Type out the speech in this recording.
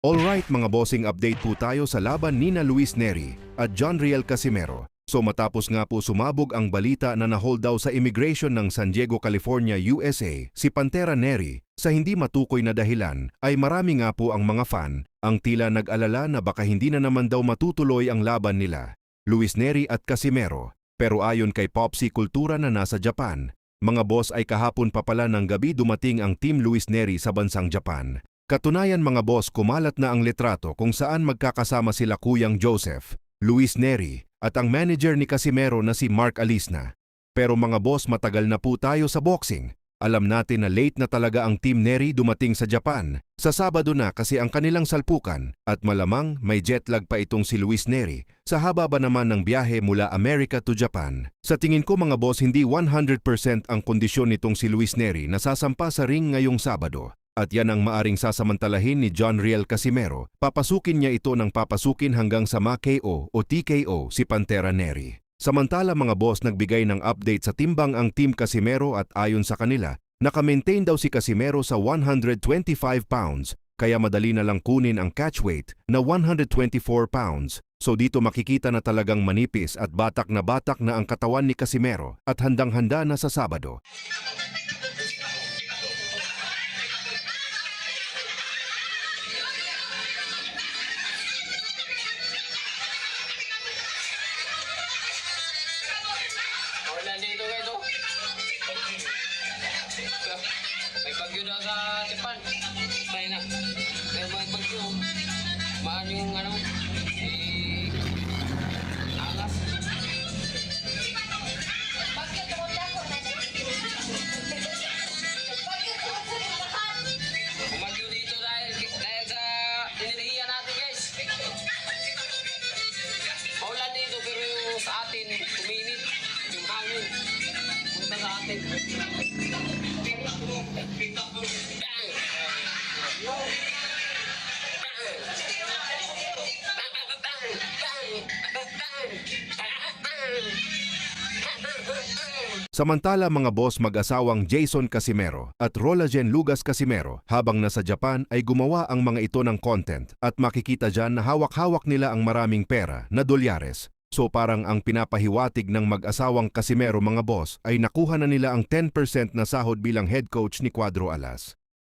Alright mga bossing, update po tayo sa laban nina Luis Nery at John Riel Casimero. So matapos nga po sumabog ang balita na na-hold daw sa immigration ng San Diego, California, USA, si Pantera Nery, sa hindi matukoy na dahilan, ay marami nga po ang mga fan ang tila nag-alala na baka hindi na naman daw matutuloy ang laban nila, Luis Nery at Casimero. Pero ayon kay Popsi Kultura na nasa Japan, mga boss ay kahapon pa pala ng gabi dumating ang Team Luis Nery sa bansang Japan. Katunayan mga boss, kumalat na ang litrato kung saan magkakasama sila Kuyang Joseph, Luis Nery, at ang manager ni Casimero na si Mark Alisna. Pero mga boss, matagal na po tayo sa boxing. Alam natin na late na talaga ang Team Nery dumating sa Japan. Sa Sabado na kasi ang kanilang salpukan at malamang may jetlag pa itong si Luis Nery sa haba ba naman ng biyahe mula America to Japan. Sa tingin ko mga boss, hindi 100% ang kondisyon nitong si Luis Nery na sasampa sa ring ngayong Sabado. At yan ang maaring sasamantalahin ni John Riel Casimero. Papasukin niya ito ng papasukin hanggang sa ma-KO o TKO si Pantera Nery. Samantala mga boss, nagbigay ng update sa timbang ang Team Casimero at ayon sa kanila, naka-maintain daw si Casimero sa 125 pounds, kaya madali na lang kunin ang catch weight na 124 pounds. So dito makikita na talagang manipis at batak na ang katawan ni Casimero at handang-handa na sa Sabado. Nandito guys, oh. May bagyo daw sa Japan. Tayo na. May bagyo. Maan yung ano, angas. Umagyo dito dahil sa enerhiya natin guys. Maulan dito pero yung sa atin, uminit. Yung hangin. Punta sa atin. Samantala mga boss, mag-asawang Jason Casimero at Rolajen Lugas Casimero habang nasa Japan ay gumawa ang mga ito ng content at makikita dyan na hawak-hawak nila ang maraming pera na dolyares. So parang ang pinapahiwatig ng mag-asawang Casimero mga boss ay nakuha na nila ang 10% na sahod bilang head coach ni Cuadro Alas.